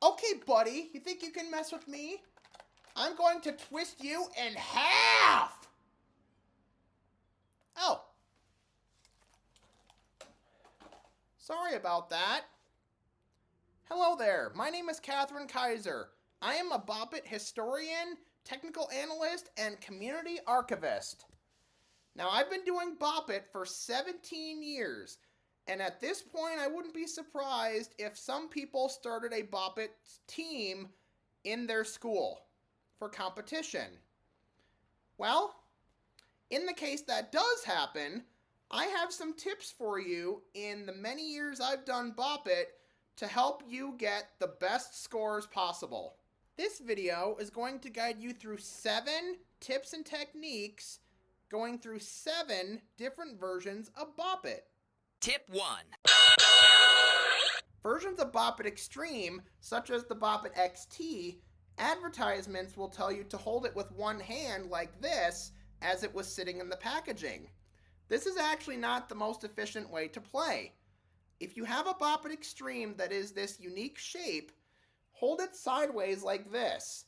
Okay, buddy, you think you can mess with me? I'm going to twist you in half! Oh. Sorry about that. Hello there, my name is Katherine Kaiser. I am a Bop It historian, technical analyst, and community archivist. Now, I've been doing Bop It for 17 years, and at this point, I wouldn't be surprised if some people started a Bop It team in their school for competition. Well, in the case that does happen, I have some tips for you in the many years I've done Bop It to help you get the best scores possible. This video is going to guide you through 7 tips and techniques going through 7 different versions of Bop It. Tip 1. Versions of Bop It Extreme, such as the Bop It XT, advertisements will tell you to hold it with one hand like this as it was sitting in the packaging. This is actually not the most efficient way to play. If you have a Bop It Extreme that is this unique shape, hold it sideways like this.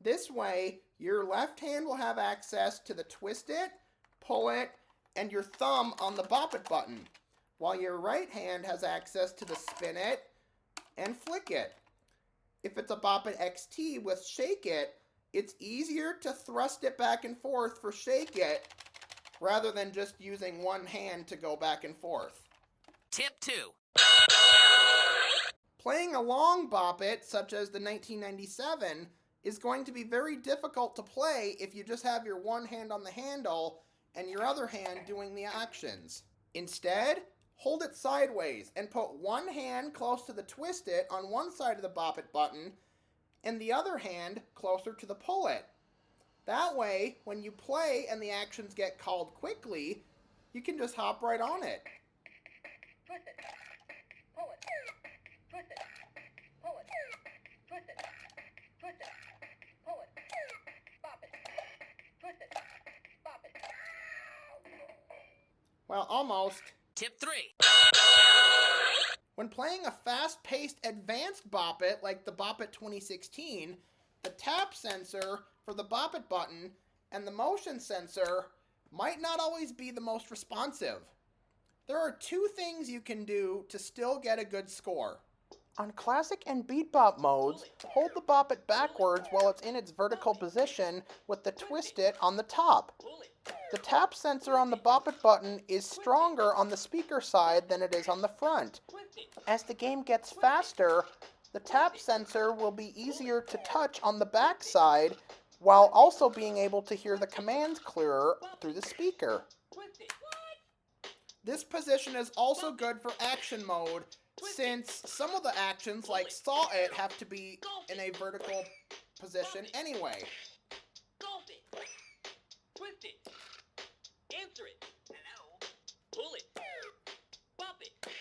This way, your left hand will have access to the twist it, pull it, and your thumb on the Bop It button, while your right hand has access to the spin it and flick it. If it's a Bop It XT with shake it, it's easier to thrust it back and forth for shake it rather than just using one hand to go back and forth. Tip 2. Playing a long Bop It, such as the 1997, is going to be very difficult to play if you just have your one hand on the handle and your other hand doing the actions. Instead, hold it sideways and put one hand close to the twist it on one side of the Bop It button and the other hand closer to the pull it. That way, when you play and the actions get called quickly, you can just hop right on it. Twist it, pull it, twist it, pull it, twist it, twist it, pull it, bop it, twist it, bop it. Well, almost. Tip 3. When playing a fast-paced advanced Bop It like the Bop It 2016, the tap sensor for the Bop It button and the motion sensor might not always be the most responsive. There are 2 things you can do to still get a good score. On classic and beat bop modes, hold the Bop It backwards while it's in its vertical position with the twist it on the top. The tap sensor on the Bop It button is stronger on the speaker side than it is on the front. As the game gets faster, the tap sensor will be easier to touch on the back side while also being able to hear the commands clearer through the speaker. This position is also good for action mode, since some of the actions like saw it have to be in a vertical position anyway. Golf it. Twist it. Answer it. Hello. Pull it. Bop it.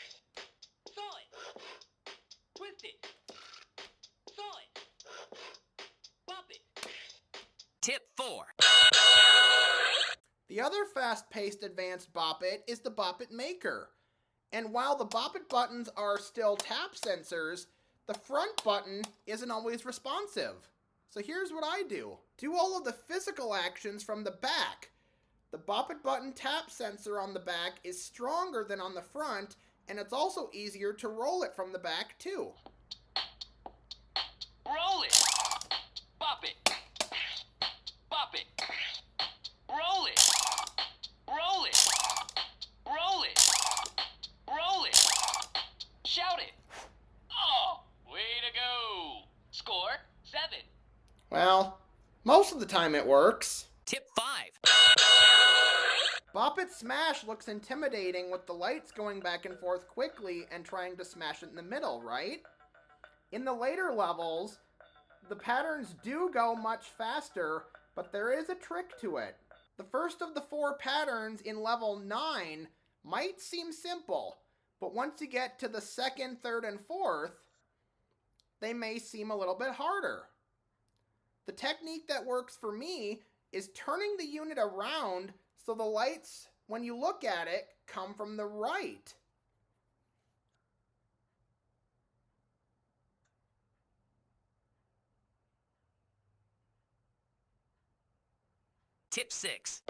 Saw it. Twist it. Saw it. Bop it. Tip 4. The other fast-paced advanced Bop It is the Bop It Maker. And while the Bop It buttons are still tap sensors, the front button isn't always responsive. So here's what I do. Do all of the physical actions from the back. The Bop It button tap sensor on the back is stronger than on the front, and it's also easier to roll it from the back too. Roll it. Bop it. Bop it. Roll it. Roll it. Roll it. Roll it. Shout it. Oh, way to go. Score 7. Well, most of the time it works. Tip 5. Bop It Smash looks intimidating with the lights going back and forth quickly and trying to smash it in the middle, right? In the later levels, the patterns do go much faster, but there is a trick to it. The first of the 4 patterns in level 9 might seem simple, but once you get to the 2nd, 3rd, and 4th, they may seem a little bit harder. The technique that works for me is turning the unit around so the lights, when you look at it, come from the right. Tip 6.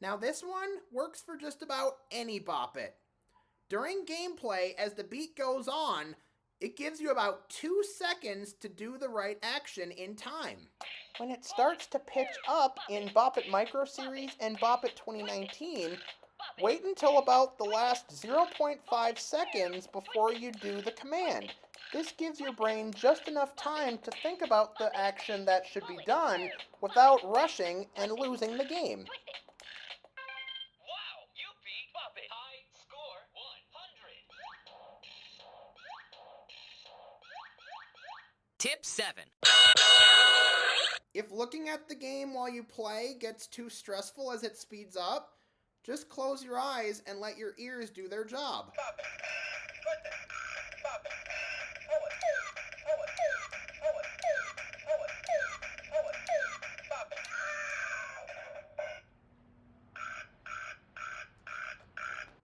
Now this one works for just about any Bop It. During gameplay, as the beat goes on, it gives you about 2 seconds to do the right action in time. When it starts to pitch up in Bop It Micro Series and Bop It 2019, wait until about the last 0.5 seconds before you do the command. This gives your brain just enough time to think about the action that should be done without rushing and losing the game. Wow, you beat Bop It. High score 100. Tip 7. If looking at the game while you play gets too stressful as it speeds up, just close your eyes and let your ears do their job. Bop it. Twist it. Bop it. Pull it. Pull it. Pull it. Pull it. Pull it. Bop it.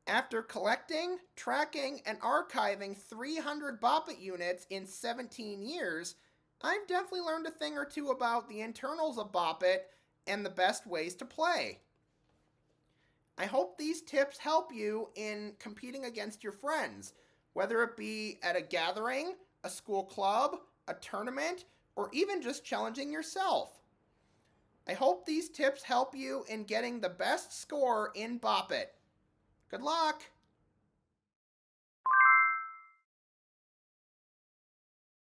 After collecting, tracking, and archiving 300 Bop It units in 17 years, I've definitely learned a thing or two about the internals of Bop It and the best ways to play. I hope these tips help you in competing against your friends, whether it be at a gathering, a school club, a tournament, or even just challenging yourself. I hope these tips help you in getting the best score in Bop It. Good luck!